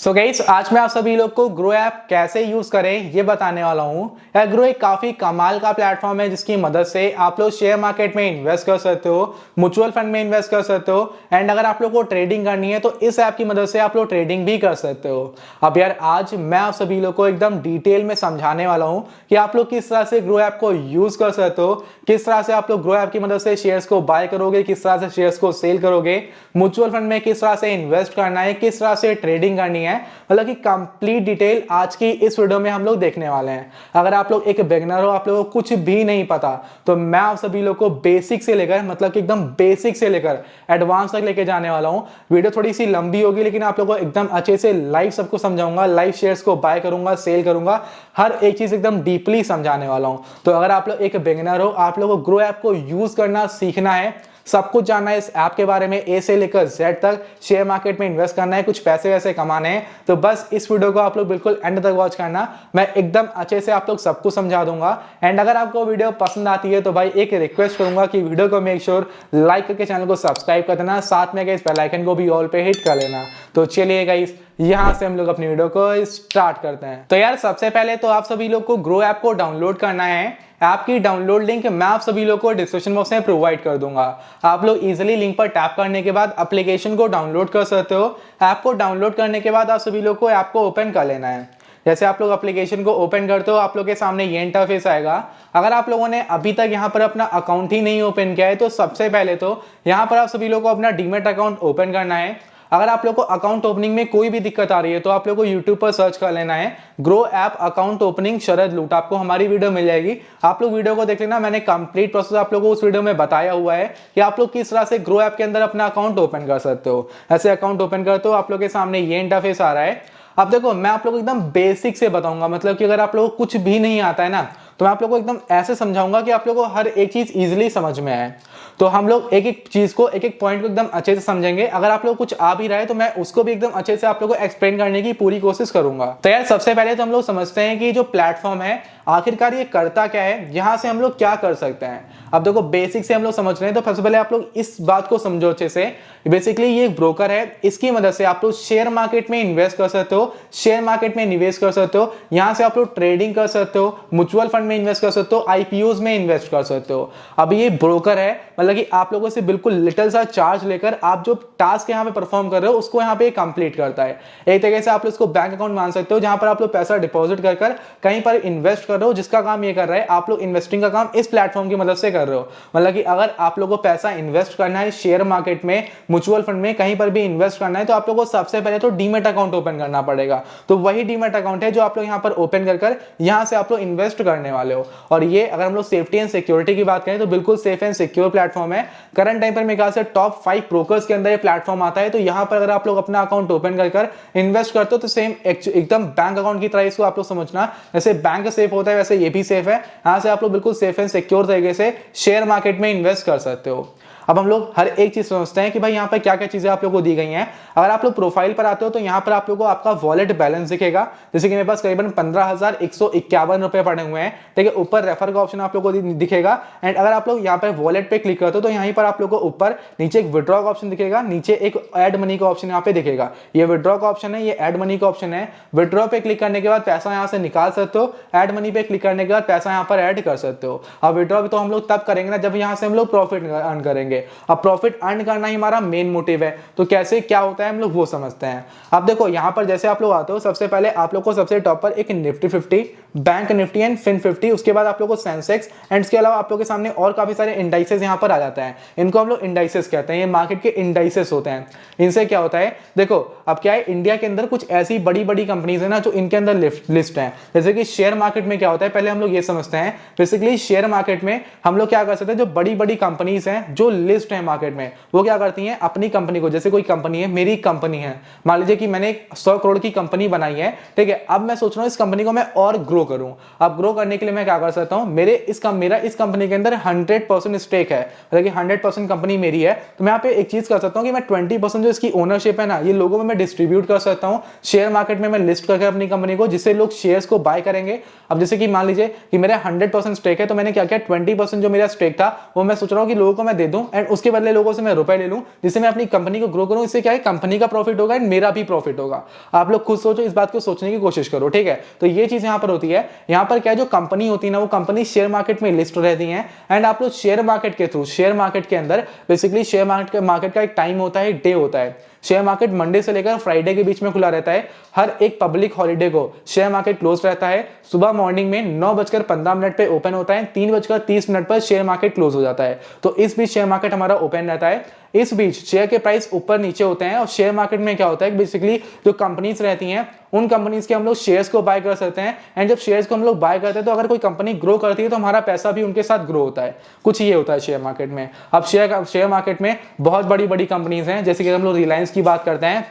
So guys, आज मैं आप सभी लोग को ग्रो ऐप कैसे यूज करें ये बताने वाला हूँ। यार ग्रो एक काफी कमाल का प्लेटफॉर्म है जिसकी मदद से आप लोग शेयर मार्केट में इन्वेस्ट कर सकते हो, म्यूचुअल फंड में इन्वेस्ट कर सकते हो एंड अगर आप लोग को ट्रेडिंग करनी है तो इस ऐप की मदद से आप लोग ट्रेडिंग भी कर सकते हो। अब यार आज मैं आप सभी लोग को एकदम डिटेल में समझाने वाला हूँ कि आप लोग किस तरह से ग्रो ऐप को यूज कर सकते हो, किस तरह से आप लोग ग्रो ऐप की मदद से शेयर्स को बाय करोगे, किस तरह से शेयर्स को सेल करोगे, म्यूचुअल फंड में किस तरह से इन्वेस्ट करना है, किस तरह से ट्रेडिंग करनी है, मतलब कि कंप्लीट डिटेल आज की इस वीडियो में हम लोग देखने वाले हैं। अगर आप लोग एक बिगिनर हो, आप लोगों को कुछ भी नहीं पता, तो मैं आप सभी लोग को बेसिक से लेकर मतलब कि एकदम बेसिक से लेकर एडवांस तक लेके जाने वाला हूं। वीडियो थोड़ी सी लंबी होगी लेकिन आप लोगों को एकदम अच्छे से लाइव सबको समझाऊंगा, लाइव शेयर्स को बाय करूंगा, सेल करूंगा, हर एक चीज एकदम डीपली समझाने वाला हूं। तो अगर आप लोग एक बिगिनर हो, आप लोगों को ग्रो ऐप को यूज करना सीखना है, सब कुछ जानना है इस ऐप के बारे में, ए से लेकर जेड तक, शेयर मार्केट में इन्वेस्ट करना है, कुछ पैसे वैसे कमाने हैं, तो बस इस वीडियो को आप लोग बिल्कुल एंड तक वॉच करना। मैं एकदम अच्छे से आप लोग सब कुछ समझा दूंगा। एंड अगर आपको वीडियो पसंद आती है तो भाई एक रिक्वेस्ट करूंगा कि वीडियो को मेक श्योर लाइक करके चैनल को सब्सक्राइब कर देना, साथ में गाइस बेल आइकन को भी ऑल पे हिट कर लेना। तो चलिए गाइस, यहां से हम लोग अपनी वीडियो को स्टार्ट करते हैं। तो यार सबसे पहले तो आप सभी लोग को ग्रो ऐप को डाउनलोड करना है। ऐप की डाउनलोड लिंक मैं आप सभी लोग को डिस्क्रिप्शन बॉक्स में प्रोवाइड कर दूंगा। आप लोग इजीली लिंक पर टैप करने के बाद एप्लीकेशन को डाउनलोड कर सकते हो। ऐप को डाउनलोड करने के बाद आप सभी लोग को ऐप को ओपन कर लेना है। जैसे आप लोग एप्लीकेशन को ओपन करते हो, आप लोग के सामने ये इंटरफेस आएगा। अगर आप लोगों ने अभी तक यहाँ पर अपना अकाउंट ही नहीं ओपन किया है तो सबसे पहले तो यहाँ पर आप सभी लोग को अपना डीमैट अकाउंट ओपन करना है। अगर आप लोग को अकाउंट ओपनिंग में कोई भी दिक्कत आ रही है तो आप लोग को YouTube पर सर्च कर लेना है ग्रो ऐप अकाउंट ओपनिंग शरद लूट, आपको हमारी वीडियो मिल जाएगी। आप लोग वीडियो को देख लेना, मैंने कंप्लीट प्रोसेस आप लोगों को उस वीडियो में बताया हुआ है कि आप लोग किस तरह से ग्रो ऐप के अंदर अपना अकाउंट ओपन कर सकते हो। ऐसे अकाउंट ओपन करते हो, आप लोग के सामने ये इंटरफेस आ रहा है। अब देखो मैं आप लोग को एकदम बेसिक से बताऊंगा, मतलब कि अगर आप लोगों को कुछ भी नहीं आता है ना तो मैं आप लोगों को एकदम ऐसे समझाऊंगा कि आप लोगों को हर एक चीज इजीली समझ में आए। तो हम लोग एक एक चीज को, एक एक पॉइंट को एकदम अच्छे से समझेंगे। अगर आप लोग कुछ आ भी रहा है तो मैं उसको भी एकदम अच्छे से आप लोगों को एक्सप्लेन करने की पूरी कोशिश करूंगा। तो यार सबसे पहले तो हम लोग समझते हैं कि जो प्लेटफॉर्म है आखिरकार ये करता क्या है, यहां से हम लोग क्या कर सकते हैं। अब देखो बेसिक से हम लोग समझ रहे हैं तो सबसे पहले आप लोग इस बात को समझो अच्छे से। बेसिकली ये एक ब्रोकर है, इसकी मदद से आप लोग शेयर मार्केट में इन्वेस्ट कर सकते हो, शेयर मार्केट में निवेश कर सकते हो, यहां से आप लोग ट्रेडिंग कर सकते हो, म्यूचुअल फंड में इन्वेस्ट कर सकते हो, आईपीओज में इन्वेस्ट कर सकते हो। अब ये ब्रोकर है, मतलब कि आप लोगों से बिल्कुल लिटिल सा चार्ज लेकर आप जो टास्क यहाँ पे परफॉर्म कर रहे हो उसको यहाँ पे कंप्लीट करता है। एक तरीके से आप लोग इसको बैंक अकाउंट मान सकते हो जहां पर आप लोग पैसा डिपॉजिट कर कहीं पर इन्वेस्ट कर रहे हो, जिसका काम ये कर रहा है, आप लोग इन्वेस्टिंग का काम इस प्लेटफॉर्म की मदद से कर रहे हो। मतलब कि अगर आप लोगों को पैसा इन्वेस्ट करना है शेयर मार्केट में, म्यूचुअल फंड में, कहीं पर भी इन्वेस्ट करना है तो आप लोगों को सबसे पहले तो डीमैट अकाउंट ओपन करना पड़ेगा। तो वही डीमैट अकाउंट है जो आप लोग यहाँ पर ओपन कर यहाँ से आप लोग इन्वेस्ट करने वाले हो। और ये अगर हम लोग सेफ्टी एंड सिक्योरिटी की बात करें तो बिल्कुल सेफ एंड सिक्योर प्लेटफॉर्म है। करंट टाइम पर मेरे ख्याल से टॉप 5 ब्रोकर्स के अंदर ये प्लेटफॉर्म आता है। तो यहाँ पर अगर आप लोग अपना अकाउंट ओपन कर इन्वेस्ट करते हो तो सेम एकदम बैंक अकाउंट की तरह इसको आप लोग समझना। जैसे बैंक सेफ होता है वैसे ये भी सेफ है। यहाँ से आप लोग बिल्कुल सेफ एंड सिक्योर तरीके से शेयर मार्केट में इन्वेस्ट कर सकते हो। अब हम लोग हर एक चीज समझते हैं कि भाई यहाँ पर क्या क्या चीजें आप लोगों को दी गई हैं। अगर आप लोग प्रोफाइल पर आते हो तो यहाँ पर आप लोगों को आपका वॉलेट बैलेंस दिखेगा। जैसे कि मेरे पास करीबन 15,151 रुपए पड़े हुए हैं, ठीक है। ऊपर रेफर का ऑप्शन आप लोगों को दिखेगा। एंड अगर आप लोग यहाँ पर वॉलेट पे क्लिक करते हो तो यहाँ पर आप लोगों को ऊपर नीचे एक विड्रॉ का ऑप्शन दिखेगा, नीचे एक एड मनी का ऑप्शन यहाँ पे दिखेगा। ये विड्रॉ का ऑप्शन है, ये एड मनी का ऑप्शन है। विड्रॉ पे क्लिक करने के बाद पैसा यहाँ से निकाल सकते हो, एड मनी पे क्लिक करने के बाद पैसा यहाँ पर ऐड कर सकते हो। अब विड्रॉ भी तो हम लोग तब करेंगे ना जब यहाँ से हम लोग प्रॉफिट अर्न करेंगे। अब प्रॉफिट अर्न करना ही हमारा मेन मोटिव है, तो कैसे क्या होता है हम लोग वो समझते हैं। अब देखो यहाँ पर जैसे आप लोग आते हो, सबसे पहले आप लोग को सबसे टॉप पर एक Nifty 50, bank Nifty and Fin 50, उसके बाद आप लोग को सेंसेक्स एंड इसके अलावा आप लोग के सामने और काफी सारे इंडाइसेस यहाँ पर आ जाता है। इनको हम लोग इंडाइसेस कहते हैं, ये मार्केट के इंडाइसेस होते हैं। इनसे क्या होता है, देखो अब क्या है, इंडिया के अंदर कुछ ऐसी बड़ी बड़ी कंपनीज है ना जो इनके अंदर लिस्ट है। जैसे कि शेयर मार्केट में क्या होता है, पहले हम लोग ये समझते हैं। बेसिकली शेयर मार्केट में हम लोग क्या कर सकते हैं, जो बड़ी बड़ी कंपनीज हैं जो लिस्ट है मार्केट में, वो क्या करती हैं, अपनी कंपनी को, जैसे कोई कंपनी है, मेरी कंपनी है, मान लीजिए कि मैंने 100 करोड़ की कंपनी बनाई है, ठीक है। अब मैं सोच रहा हूँ इस कंपनी को मैं और ग्रो करूं। अब ग्रो करने के लिए मैं क्या कर सकता हूं, मेरा इस कंपनी के अंदर 100% स्टेक है, मतलब कि 100% कंपनी मेरी है। तो मैं यहाँ पे एक चीज कर सकता हूँ कि मैं 20% जो इसकी ओनरशिप है ना, ये लोगों में मैं डिस्ट्रीब्यूट कर सकता हूँ। शेयर मार्केट में मैं लिस्ट करके अपनी कंपनी को, जिससे लोग शेयर्स को बाय करेंगे। अब जैसे कि मान लीजिए कि मेरा 100% स्टेक है, तो मैंने क्या किया, 20% जो मेरा स्टेक था वो मैं सोच रहा हूँ कि लोगों को मैं दे दूं एंड उसके बदले लोगों से मैं रुपए ले लूं, जिससे मैं अपनी कंपनी को ग्रो करूं। इससे क्या है, कंपनी का प्रॉफिट होगा एंड मेरा भी प्रॉफिट होगा। आप लोग खुद सोचो, इस बात को सोचने की कोशिश करो, ठीक है। तो ये चीज यहाँ पर होती है। यहाँ पर क्या, जो कंपनी होती है ना, वो कंपनी शेयर मार्केट में लिस्ट रहती है एंड आप लोग शेयर मार्केट के थ्रू, शेयर मार्केट के अंदर बेसिकली शेयर मार्केट का एक टाइम होता है, डे होता है। शेयर मार्केट मंडे से लेकर फ्राइडे के बीच में खुला रहता है। हर एक पब्लिक हॉलिडे को शेयर मार्केट क्लोज रहता है। सुबह मॉर्निंग में 9:15 पे ओपन होता है, 3:30 पर शेयर मार्केट क्लोज हो जाता है। तो इस बीच शेयर मार्केट हमारा ओपन रहता है। इस बीच शेयर के प्राइस ऊपर नीचे होते हैं और शेयर मार्केट में क्या होता है, बेसिकली जो कंपनीज रहती हैं, उन कंपनीज के हम लोग शेयर्स को बाय कर सकते हैं एंड जब शेयर्स को हम लोग बाय करते हैं तो अगर कोई कंपनी ग्रो करती है तो हमारा पैसा भी उनके साथ ग्रो होता है। कुछ ये होता है शेयर मार्केट में। अब शेयर मार्केट में बहुत बड़ी बड़ी कंपनीज हैं, जैसे कि हम लोग रिलायंस की बात करते हैं,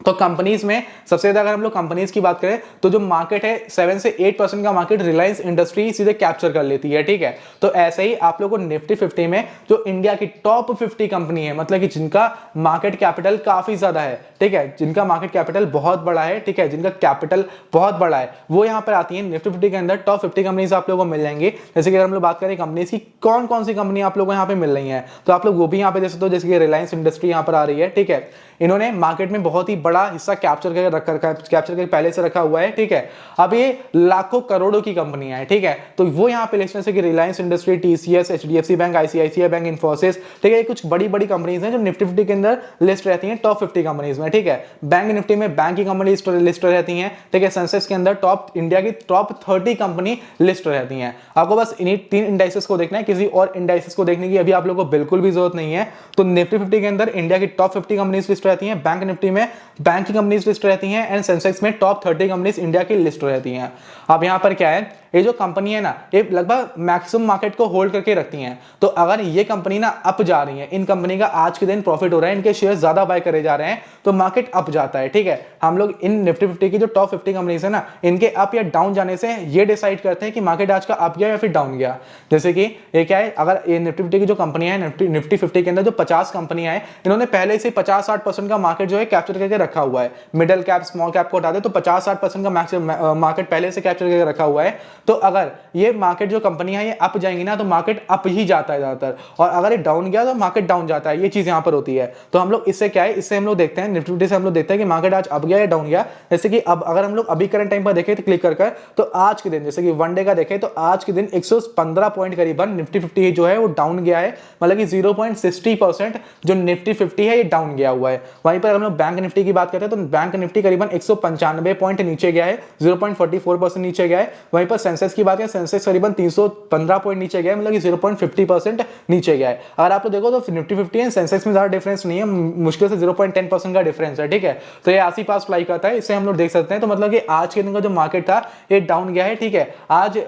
तो कंपनीज में सबसे ज्यादा अगर हम लोग कंपनीज की बात करें तो जो मार्केट है 7 से 8% का मार्केट रिलायंस इंडस्ट्री सीधे कैप्चर कर लेती है, ठीक है। तो ऐसे ही आप लोगों को निफ्टी 50 में जो इंडिया की टॉप 50 कंपनी है, मतलब कि जिनका मार्केट कैपिटल काफी ज्यादा है, ठीक है, जिनका मार्केट कैपिटल बहुत बड़ा है, ठीक है, जिनका कैपिटल बहुत बड़ा है, वो यहाँ पर आती है निफ्टी 50 के अंदर। टॉप 50 कंपनीज आप लोगों को मिल जाएंगी। जैसे कि अगर हम लोग बात करें कंपनीज की, कौन कौन सी कंपनी आप लोगों को यहाँ पे मिल रही है, तो आप लोग वो भी यहाँ पे देख सकते हो। जैसे कि रिलायंस इंडस्ट्री यहाँ पर आ रही है, ठीक है, इन्होंने मार्केट में बहुत ही बड़ा हिस्सा कैप्चर करके पहले से रखा हुआ है, ठीक है। अब ये लाखों करोड़ों की कंपनियां हैं, ठीक है, तो वो यहाँ पे लिस्ट है कि Reliance industry, TCS, HDFC bank, ICICI bank, Infosys, ठीक है, ये कुछ बड़ी बड़ी कंपनीज हैं जो निफ्टी 50 के अंदर लिस्ट रहती हैं, टॉप 50 कंपनीज में, ठीक है। बैंक निफ्टी में बैंक की कंपनी लिस्ट रहती हैं, ठीक है। सेंसेक्स के अंदर इंडिया की टॉप 30 कंपनी लिस्ट रहती हैं। आपको बस इन्हीं 3 इंडाइसेस को देखना है, किसी और इंडाइसेस को देखने की अभी आप लोगों को बिल्कुल भी जरूरत नहीं है। तो निफ्टी 50 के अंदर इंडिया की टॉप 50 कंपनीज लिस्ट रहती हैं, बैंक निफ्टी में बैंक की कंपनीज लिस्ट रहती हैं एंड सेंसेक्स में टॉप 30 कंपनीज इंडिया की लिस्ट रहती हैं। अब यहां पर क्या है, ये जो कंपनी है ना, ये लगभग मैक्सिमम मार्केट को होल्ड करके रखती हैं। तो अगर ये कंपनी ना अप जा रही है, इन कंपनी का आज के दिन प्रॉफिट हो रहा है, इनके शेयर ज्यादा बाय करे जा रहे हैं, तो मार्केट अप जाता है, ठीक है। हम लोग इन निफ्टी 50 की जो टॉप 50 कंपनीज है ना, इनके अप या डाउन जाने से ये डिसाइड करते हैं कि मार्केट आज का अप गया या फिर डाउन गया। जैसे कि ये क्या है, अगर ये निफ्टी 50 की जो कंपनियां है, निफ्टी 50 के अंदर जो 50 कंपनियां हैं, इन्होंने पहले से 50-60% का मार्केट जो है कैप्चर करके रखा हुआ है। मिडिल कैप स्मॉल कैप को हटा दे तो 50-60% का मैक्सिमम मार्केट पहले से कैप्चर करके रखा हुआ है। तो अगर ये मार्केट जो कंपनी है ये अप जाएंगी ना, तो मार्केट अप ही जाता है ज्यादातर, और अगर ये डाउन गया तो मार्केट डाउन जाता है। ये चीज यहां पर होती है। तो हम लोग इससे क्या है, इससे हम लोग देखते हैं, निफ्टी 50 से हम लोग देखते हैं कि मार्केट आज अप गया या डाउन गया। जैसे कि अब अगर हम लोग अभी करंट टाइम पर देखें तो क्लिक कर तो आज के दिन, जैसे कि वन डे का देखें तो आज के दिन 115 पॉइंट करीबन निफ्टी 50 जो है वो डाउन गया है, मतलब कि 0.60% जो निफ्टी 50 है ये डाउन गया हुआ है। वहीं पर हम लोग बैंक निफ्टी की बात करते हैं तो बैंक निफ्टी करीबन 195 पॉइंट नीचे गया है, 0.44% नीचे गया है। वहीं पर सेंसेक्स की बात करें, सेंसेक्स करीबन 315 पॉइंट नीचे गया है, मतलब कि 0.50% नीचे गया है। अगर आप देखो तो निफ्टी 50 एंड सेंसेक्स में ज्यादा डिफरेंस नहीं है, मुश्किल से 0.10% का डिफरेंस है, ठीक है। तो ये आसी पास फ्लाई करता है, इससे हम लोग देख सकते हैं। तो मतलब कि आज के दिन का जो मार्केट था ये डाउन गया है, ठीक है। आज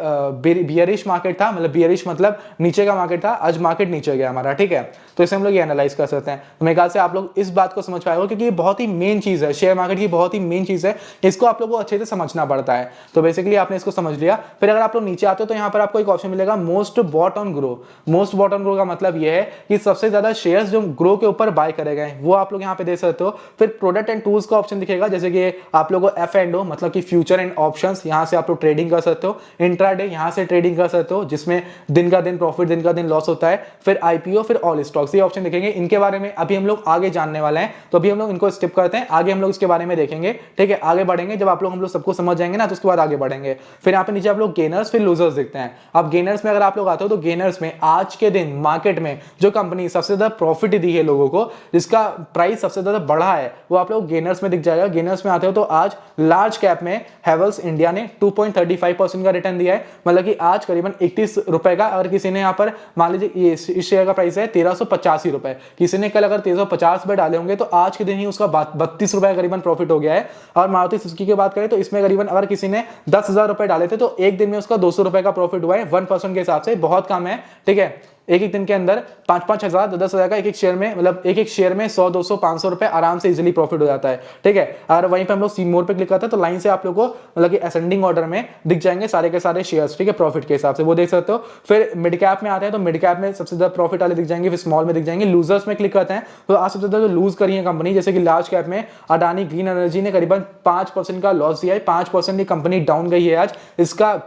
बियरिश मार्केट था, मतलब बियरिश मतलब नीचे का मार्केट था, आज मार्केट नीचे गया हमारा, ठीक है। तो इसे हम लोग ये एनालाइज कर सकते हैं। तो मेरे ख्याल से आप लोग इस बात को समझ पाएंगे, क्योंकि ये बहुत ही मेन चीज है, शेयर मार्केट की बहुत ही मेन चीज है, इसको आप लोगों को अच्छे से समझना पड़ता है। तो बेसिकली आपने इसको समझ लिया। फिर अगर आप लोग नीचे आते हो तो यहाँ पर आपको एक ऑप्शन मिलेगा most bought on Groww. Most bought on Groww का मतलब ये है कि सबसे ज्यादा शेयर्स जो ग्रो के ऊपर बाय करे गए वो आप लोग यहाँ पे देख सकते हो। फिर प्रोडक्ट एंड टूल्स का ऑप्शन दिखेगा, जैसे कि आप लोगों को F&O मतलब कि फ्यूचर एंड ऑप्शंस, यहाँ से आप लोग ट्रेडिंग कर सकते हो। इंट्राडे यहाँ से ट्रेडिंग कर सकते हो, जिसमें दिन का दिन प्रॉफिट दिन का दिन लॉस होता है। फिर IPO, फिर ऑल स्टॉक्स, ये ऑप्शन दिखेंगे। इनके बारे में अभी हम लोग आगे जानने वाले हैं, तो अभी हम लोग इनको स्किप करते हैं, आगे हम लोग इसके बारे में देखेंगे, ठीक है। आगे बढ़ेंगे जब आप लोग हम लोग सबको समझ जाएंगे ना, तो उसके बाद आगे बढ़ेंगे। फिर यहाँ पे नीचे आप लोग गेनर्स फिर लूजर्स देखते हैं। अब गेनर्स में अगर आप लोग आते हो तो गेनर्स में आज के दिन मार्केट में जो कंपनी सबसे ज्यादा प्रॉफिट दी है लोगों को, जिसका प्राइस सबसे ज्यादा बढ़ा है, वो आप लोग गेनर्स में दिख जाएगा। गेनर्स में आते हो तो आज लार्ज कैप में हैवेल्स इंडिया ने 2.35% का रिटर्न दिया है, मतलब कि आज करीबन 31 रुपए का। अगर किसी ने यहाँ पर मान लीजिए इस शेयर का प्राइस है 1385 रुपए, किसी ने कल अगर 1350 रुपए डाले होंगे तो आज के दिन ही उसका 32 रुपए करीबन प्रॉफिट हो गया है। और मारुति सुजुकी की बात करें तो इसमें करीबन अगर किसी ने 10,000 रुपए डाले थे तो एक दिन में उसका 200 रुपए का प्रॉफिट हुआ है। 1% के हिसाब से बहुत कम है, ठीक है। एक दिन के अंदर 5-5 हजार 10,000 का एक शेयर में, मतलब एक शेयर में 100, 200, 500 रुपए आराम से इजीली प्रॉफिट हो जाता है, ठीक है। अगर वहीं पे हम लोग सी मोर पे क्लिक करते हैं तो लाइन से आप लोगों को मतलब कि असेंडिंग ऑर्डर में दिख जाएंगे सारे के सारे शेयर्स, ठीक है, प्रॉफिट के हिसाब से, वो देख सकते हो। फिर मिड कैप में आते हैं तो मिड कैप में सबसे ज्यादा प्रॉफिट वाले दिख जाएंगे, फिर स्मॉल में दिख जाएंगे। लूजर्स में क्लिक करते हैं तो आज सबसे ज्यादा जो लूज करी है कंपनी, जैसे कि लार्ज कैप में अडानी ग्रीन एनर्जी ने करीबन 5% का लॉस दिया है, 5% की कंपनी डाउन गई है आज। इसका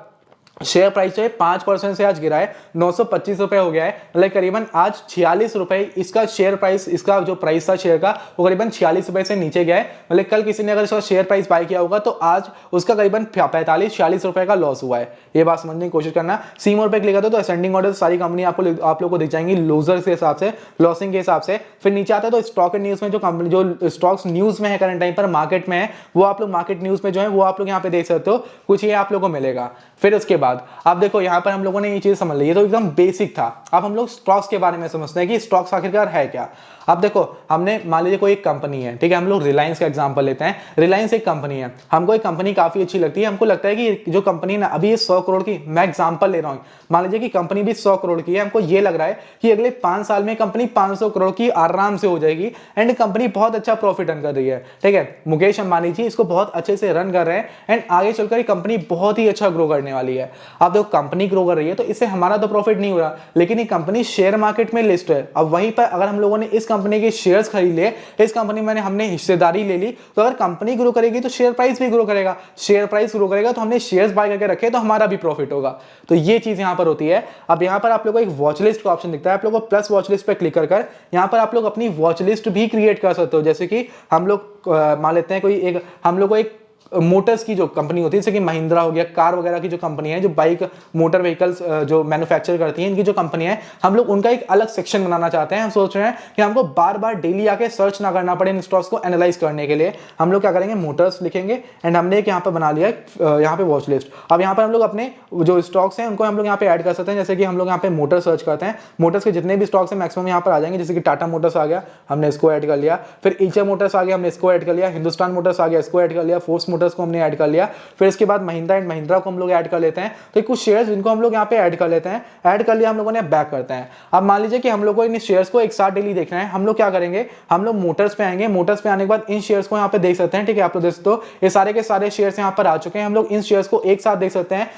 शेयर प्राइस जो है 5% से आज गिरा है, 925 रुपए हो गया है, मतलब करीबन आज 46 रुपए इसका शेयर प्राइस, इसका जो प्राइस था शेयर का वो करीबन 46 रुपए से नीचे गया है। मतलब कल किसी ने अगर इसका शेयर प्राइस बाय किया होगा तो आज उसका करीबन 45-46 रुपए का लॉस हुआ है। ये बात समझने की कोशिश करना। सी मोर पे क्लिक करते हो तो असेंडिंग ऑर्डर सारी कंपनी आप लोग को दिख जाएंगी लूजर के हिसाब से, लॉसिंग के हिसाब से। फिर नीचे आता है तो स्टॉक एंड न्यूज में जो कंपनी जो स्टॉक्स न्यूज में है करंट टाइम पर मार्केट में है, वो आप लोग मार्केट न्यूज में जो है वो आप लोग यहाँ पे देख सकते हो, कुछ ये आप लोग को मिलेगा। फिर उसके बाद आप देखो यहाँ पर हम लोगों ने ये चीज समझ ली, ये तो एकदम बेसिक था। अब हम लोग स्टॉक्स के बारे में समझते हैं कि स्टॉक्स आखिरकार है क्या। अब देखो हमने मान लीजिए कोई एक कंपनी है, ठीक है, हम लोग रिलायंस का एग्जांपल लेते हैं। रिलायंस एक कंपनी है, हमको एक कंपनी काफी अच्छी लगती है, हमको लगता है कि जो कंपनी ना अभी ये 100 करोड़ की, मैं एग्जांपल ले रहा हूँ, मान लीजिए कि कंपनी भी 100 करोड़ की है, हमको ये लग रहा है कि अगले 5 साल में कंपनी 500 करोड़ की आराम से हो जाएगी एंड कंपनी बहुत अच्छा प्रॉफिट रन कर रही है, ठीक है। मुकेश अंबानी जी इसको बहुत अच्छे से रन कर रहे हैं एंड आगे चलकर कंपनी बहुत ही अच्छा ग्रो करने वाली है। अब देखो कंपनी ग्रो कर रही है तो इससे हमारा तो प्रॉफिट नहीं हो रहा, लेकिन ये कंपनी शेयर मार्केट में लिस्ट है। अब वहीं पर अगर हम लोगों ने इस कंपनी के शेयर्स खरीद लिए, इस कंपनी में हमने हिस्सेदारी ले ली, तो अगर कंपनी ग्रो करेगी तो शेयर प्राइस भी ग्रो करेगा, शेयर प्राइस ग्रो करेगा तो हमने शेयर्स बाय करके रखे तो हमारा भी प्रॉफिट होगा। तो ये चीज यहां पर होती है। अब यहां पर आप लोगों को एक वॉच लिस्ट का ऑप्शन दिखता है, आप लोगों को प्लस वॉच लिस्ट पे क्लिक कर यहां पर आप लोग अपनी वॉच लिस्ट भी क्रिएट कर सकते हो। जैसे कि हम लोग मान लेते हैं कोई एक, हम लोग को एक मोटर्स की जो कंपनी होती है जैसे कि महिंद्रा हो गया, कार वगैरह की जो कंपनी है, जो बाइक मोटर व्हीकल्स जो मैन्युफैक्चर करती हैं, इनकी जो कंपनी है, हम लोग उनका एक अलग सेक्शन बनाना चाहते हैं। हम सोच रहे हैं कि हमको बार बार डेली आके सर्च ना करना पड़े इन स्टॉक्स को एनालाइज करने के लिए। हम लोग क्या करेंगे, मोटर्स लिखेंगे एंड हमने एक यहाँ पर बना लिया यहाँ पे वॉच लिस्ट। अब यहाँ पर हम लोग अपने जो स्टॉक्स हैं उनको हम लोग यहाँ पे ऐड कर सकते हैं। जैसे कि हम लोग यहाँ पे मोटर सर्च करते हैं, मोटर्स के जितने भी स्टॉक्स हैं मैक्सिमम यहाँ पर आ जाएंगे। जैसे कि टाटा मोटर्स आ गया, हमने इसको ऐड कर लिया। फिर ईचर मोटर्स आ गया, हमने इसको ऐड कर लिया। हिंदुस्तान मोटर्स आ गया, इसको ऐड कर लिया। फोर्स मोटर्स को हमने ऐड कर लिया। फिर इसके बाद महिंद्रा एंड महिंद्रा को हम लोग ऐड कर लेते हैं। तो कुछ शेयर्स जिनको हम लोग यहाँ पे ऐड कर लेते हैं, ऐड कर लिया हम लोगों ने, बैक करते हैं। अब मान लीजिए कि हम लोग को इन शेयर्स को एक साथ डेली देखना है, हम लोग क्या करेंगे, हम लोग मोटर्स पे आएंगे। मोटर्स पे आने के बाद इन शेयर्स को यहाँ पे देख सकते हैं, ठीक है, आप लोग देख सकते हो ये सारे के सारे शेयर्स यहाँ पर आ चुके हैं। हम लोग इन शेयर्स को एक साथ देख सकते हैं,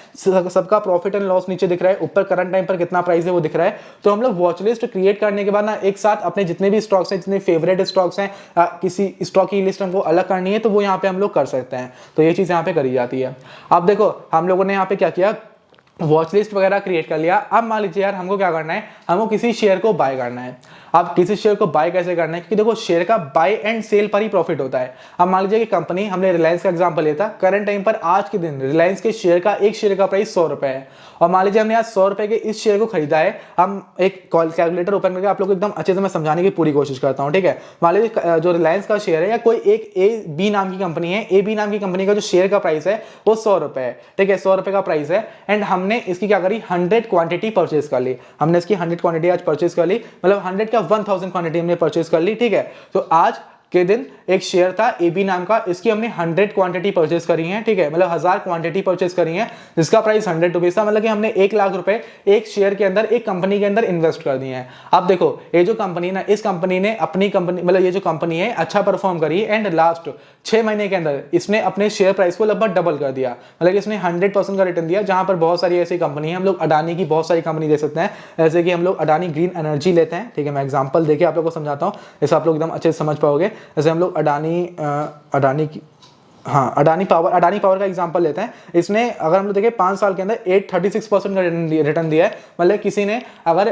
सबका प्रॉफिट एंड लॉस नीचे दिख रहा है, ऊपर करंट टाइम पर कितना प्राइस है वो दिख रहा है। तो हम लोग वॉच लिस्ट क्रिएट करने के बाद ना एक साथ अपने जितने भी स्टॉक्स हैं, जितने फेवरेट स्टॉक्स हैं, किसी स्टॉक की लिस्ट हमको अलग करनी है तो वो यहाँ पे हम लोग कर सकते हैं। तो ये चीज यहाँ पे करी जाती है। अब देखो हम लोगों ने यहाँ पे क्या किया, वॉच लिस्ट वगैरह क्रिएट कर लिया। अब मान लीजिए यार हमको क्या करना है, हमको किसी शेयर को बाय करना है। अब किसी शेयर को बाय कैसे करना है, क्योंकि देखो शेयर का बाय एंड सेल पर ही प्रॉफिट होता है। अब मान लीजिए कि कंपनी, हमने रिलायंस का एग्जांपल लिया था, करंट टाइम पर आज के दिन रिलायंस के शेयर का एक शेयर का प्राइस 100 रुपए है और मान लीजिए हमने आज 100 रुपए के इस शेयर को खरीदा है। हम एक कैलकुलेटर ओपन करके आप लोग को एकदम अच्छे से मैं समझाने की पूरी कोशिश करता हूँ, ठीक है। मान लीजिए जो रिलायंस का शेयर है या कोई एक ए बी नाम की कंपनी है, ए बी नाम की कंपनी का जो शेयर का प्राइस है वो 100 रुपए है, ठीक है, 100 रुपए का प्राइस है। एंड हमने इसकी क्या करी, 100 क्वांटिटी परचेज कर ली। हमने इसकी 100 क्वांटिटी आज परचेज कर ली, मतलब 100 का 1000 क्वांटिटी हमने परचेज कर ली, ठीक है। तो आज के दिन एक शेयर था एबी नाम का, इसकी हमने 100 क्वांटिटी परचेज करी है, ठीक है, मतलब 1000 क्वांटिटी परचेज करी है, जिसका प्राइस 100 रुपीज था। मतलब कि हमने 1 लाख रुपए एक शेयर के अंदर, एक कंपनी के अंदर इन्वेस्ट कर दिए हैं। अब देखो ये जो कंपनी ना, इस कंपनी ने अपनी कंपनी, मतलब ये जो कंपनी है अच्छा परफॉर्म करी एंड लास्ट 6 महीने के अंदर इसने अपने शेयर प्राइस को लगभग डबल कर दिया। मतलब इसने 100% का रिटर्न दिया। जहां पर बहुत सारी ऐसी कंपनी है, हम लोग अडानी की बहुत सारी कंपनी दे सकते हैं, जैसे कि हम लोग अडानी ग्रीन एनर्जी लेते हैं, ठीक है। मैं एग्जांपल देके आप लोग को समझाता हूं, जैसे आप लोग एकदम अच्छे से समझ पाओगे। जैसे हम लोग अडानी की, हाँ, अडानी पावर का एग्जांपल लेते हैं। इसने अगर हम लोग देखें 5 साल के अंदर 836% का रिटर्न दिया है। मतलब किसी ने अगर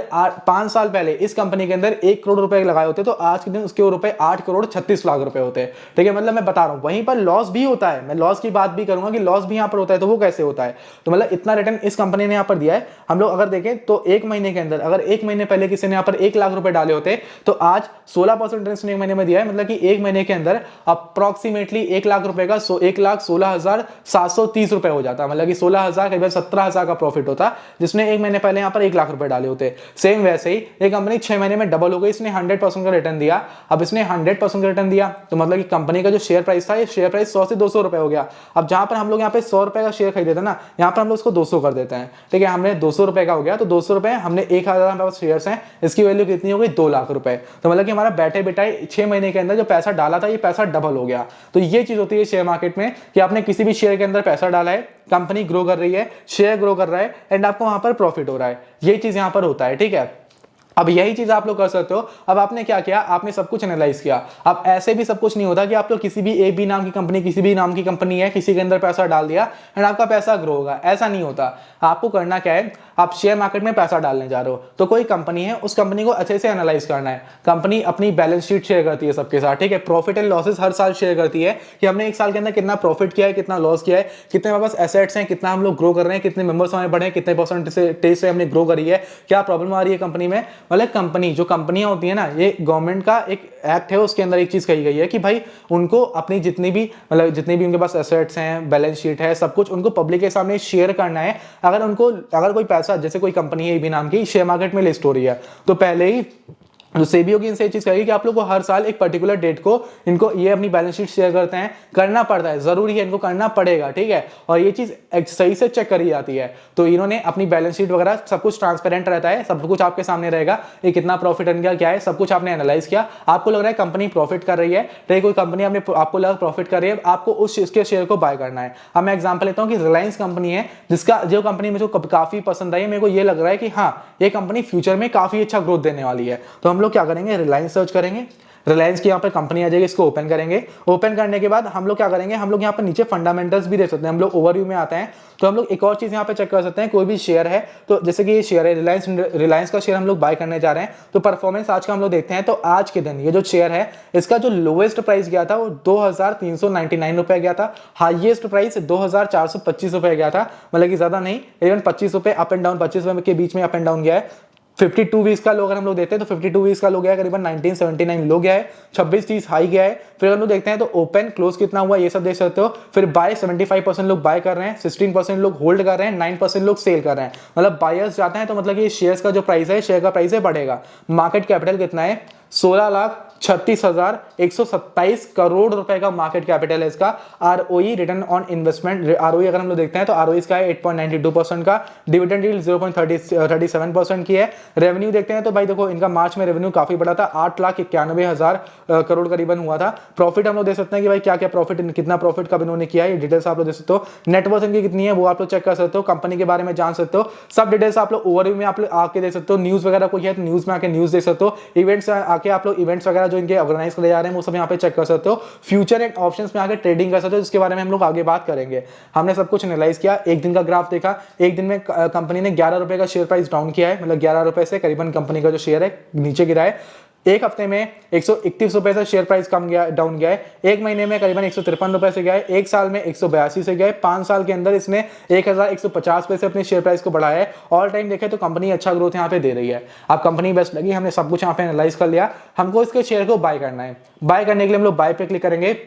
5 साल पहले इस कंपनी के अंदर 1 करोड़ रुपए लगाए होते तो आज के दिन उसके रुपए 8 करोड़ 36 लाख रुपए होते हैं, ठीक है। मतलब मैं बता रहा हूँ वहीं पर लॉस भी होता है, मैं लॉस की बात भी करूंगा कि लॉस भी यहाँ पर होता है, तो वो कैसे होता है। तो मतलब इतना रिटर्न इस कंपनी ने यहाँ पर दिया है। हम लोग अगर देखें तो 1 महीने के अंदर, अगर 1 महीने पहले किसी ने यहाँ पर 1 लाख रुपए डाले होते तो आज 16% रिटर्न 1 महीने में दिया है। मतलब कि 1 महीने के अंदर अप्रॉक्सीमेटली 1 लाख रुपए का 1,16,730 रुपए हो जाता है। मतलब कि 16,000 करीब 17,000 का प्रॉफिट होता, जिसने 1 महीने पहले यहाँ पर 1 लाख रुपए डाले होते। सेम वैसे ही ये कंपनी 6 महीने में डबल हो गई, इसने 100% का रिटर्न दिया। अब इसने 100% का रिटर्न दिया तो मतलब कि कंपनी का जो शेयर प्राइस था, ये शेयर प्राइस 100 से 200 रुपए हो गया। अब जहां पर हम लोग यहाँ पे 100 रुपए का शेयर खरीदे थे ना, यहाँ पर हम लोग उसको 200 कर देते हैं, ठीक है। हमने 200 रुपए का हो गया तो 200 रुपए, हमने 1000 शेयर हैं, इसकी वैल्यू कितनी हो गई, 2 लाख रुपए। तो मतलब कि हमारा बैठे बैठाए 6 महीने के अंदर जो पैसा डाला था, ये पैसा डबल हो गया। तो ये चीज होती है शेयर मार्केट में कि आपने किसी भी शेयर के अंदर पैसा डाला है, कंपनी ग्रो कर रही है, शेयर ग्रो कर रहा है एंड आपको वहां पर प्रॉफिट हो रहा है। ये चीज यहां पर होता है, ठीक है। अब यही चीज आप लोग कर सकते हो। अब आपने क्या किया, आपने सब कुछ एनालाइज किया। अब ऐसे भी सब कुछ नहीं होता कि आप लोग किसी भी ए बी नाम की कंपनी, किसी भी नाम की कंपनी है, किसी के अंदर पैसा डाल दिया एंड आपका पैसा ग्रो होगा, ऐसा नहीं होता। आपको करना क्या है, आप शेयर मार्केट में पैसा डालने जा रहे हो तो कोई कंपनी है, उस कंपनी को अच्छे से एनालाइज करना है। कंपनी अपनी बैलेंस शीट शेयर करती है सबके साथ, ठीक है, प्रॉफिट एंड लॉसेस हर साल शेयर करती है कि हमने एक साल के अंदर कितना प्रॉफिट किया है, कितना लॉस किया है, कितने हमारे पास एसेट्स हैं, कितना हम लोग ग्रो कर रहे हैं, कितने मेंबर्स हमारे बढ़े हैं, कितने परसेंटेज से हमने ग्रो करी है, क्या प्रॉब्लम आ रही है कंपनी में। मतलब कंपनी, जो कंपनियां होती है ना, ये गवर्नमेंट का एक एक्ट है, उसके अंदर एक चीज कही गई है कि भाई उनको अपनी जितनी भी, मतलब जितनी भी उनके पास एसेट्स हैं, बैलेंस शीट है, सब कुछ उनको पब्लिक के सामने शेयर करना है। अगर कोई पैसा, जैसे कोई कंपनी है भी नाम की, शेयर मार्केट में लिस्ट हो रही है, तो पहले ही जो सेबी होगी इनसे चीज कहेगी कि आप लोग को हर साल एक पर्टिकुलर डेट को इनको ये अपनी बैलेंस शीट शेयर करते हैं, करना पड़ता है, जरूरी है, इनको करना पड़ेगा, ठीक है। और ये चीज सही से चेक करी जाती है। तो इन्होंने अपनी बैलेंस शीट वगैरह सब कुछ ट्रांसपेरेंट रहता है, सब कुछ आपके सामने रहेगा, ये कितना प्रॉफिट अर्न किया, क्या है, सब कुछ आपने एनालाइज किया। आपको लग रहा है कंपनी प्रॉफिट कर रही है, तो कोई कंपनी आपको लगा प्रॉफिट कर रही है, आपको उसके शेयर को बाय करना है। अब मैं एग्जाम्पल लेता हूँ कि रिलायंस कंपनी है, जिसका जो कंपनी मुझे काफी पसंद आई, मेरे को ये लग रहा है कि हाँ, ये कंपनी फ्यूचर में काफी अच्छा ग्रोथ देने वाली है। तो हम लोग क्या करेंगे, रिलायंस सर्च करेंगे, रिलायंस की यहाँ पे कंपनी आ जाएगी, इसको ओपन करेंगे। ओपन करने के बाद हम लोग क्या करेंगे, हम लोग यहाँ पे नीचे फंडामेंटल्स भी देख सकते हैं। हम लोग ओवरव्यू में आते हैं तो हम लोग एक और चीज यहाँ पे चेक कर सकते हैं, कोई भी शेयर है, तो जैसे कि ये शेयर है रिलायंस का शेयर हम लोग बाय करने जा रहे हैं, तो परफॉर्मेंस आज का हम लोग देखते हैं। तो आज के दिन ये जो शेयर है, इसका जो लोएस्ट प्राइस गया था वो 2399 रुपए गया था, हाईएस्ट प्राइस 2425 रुपए गया था, मतलब कि ज्यादा नहीं, इवन 25 रुपए अप एंड डाउन, 25 रुपए के बीच में अप एंड डाउन गया है। 52 वीक्स का लो अगर हम लोग देखते हैं तो 52 वीक्स का लो गया है करीबन 1979 लो गया है, 26-30 हाई गया है। फिर हम लोग देखते हैं तो ओपन क्लोज कितना हुआ, ये सब देख सकते हो। फिर बाय 75% लोग बाय कर रहे हैं, 16% लोग होल्ड कर रहे हैं, 9% लोग सेल कर रहे हैं। मतलब बायर्स जाते हैं तो मतलब कि शेयर्स का जो प्राइस है, शेयर का प्राइस है बढ़ेगा। मार्केट कैपिटल कितना है, 16,36,127 करोड़ रुपए का मार्केट कैपिटल है इसका। ROE, return on investment, ROE अगर हम लोग देखते हैं तो आरओई इसका है 8.92% का, डिविडेंड यील्ड 0.37% की है। रेवेन्यू देखते हैं तो भाई देखो, इनका मार्च में रेवेन्यू काफी बड़ा था, 8,91,000 करोड़ करीबन हुआ था। प्रॉफिट हम लोग देख सकते हैं कि भाई क्या क्या प्रॉफिट, कितना प्रॉफिट कब इन्होंने किया है, डिटेल्स आप लोग देख सकते हो। नेटवर्थ इनकी कितनी है वो आप लोग चेक कर सकते हो, कंपनी के बारे में जान सकते हो, सब डिटेल्स आप लोग ओवरव्यू में आप लोग आके देख सकते हो। न्यूज वगैरह कोई है तो न्यूज में आके न्यूज देख सकते हो। इवेंट्स आके आप लोग इवेंट्स वगैरह जो इनके ऑर्गेनाइज करे जा रहे हैं वो सब यहाँ पे चेक कर सकते हो। फ्यूचर एंड ऑप्शंस में आके ट्रेडिंग कर सकते हो, जिसके बारे में हम लोग आगे बात करेंगे। हमने सब कुछ एनालाइज किया, एक दिन का ग्राफ देखा, एक दिन में कंपनी ने 11 रुपए का शेयर प्राइस डाउन किया है, मतलब 11 रुपए से करीबन कंपनी का जो शेयर है नीचे गिरा है। एक हफ्ते में 131 रुपए से शेयर प्राइस कम गया, डाउन गया है। एक महीने में करीबन 153 रुपए से गया है, एक साल में 182 से गया है, 5 साल के अंदर इसने 1150 रुपए से अपने शेयर प्राइस को बढ़ाया है। ऑल टाइम देखें तो कंपनी अच्छा ग्रोथ यहाँ पे दे रही है। अब कंपनी बेस्ट लगी, हमने सब कुछ यहाँ पे एनालाइज कर लिया, हमको इसके शेयर को बाय करना है। बाय करने के लिए हम लोग बाय पे क्लिक करेंगे।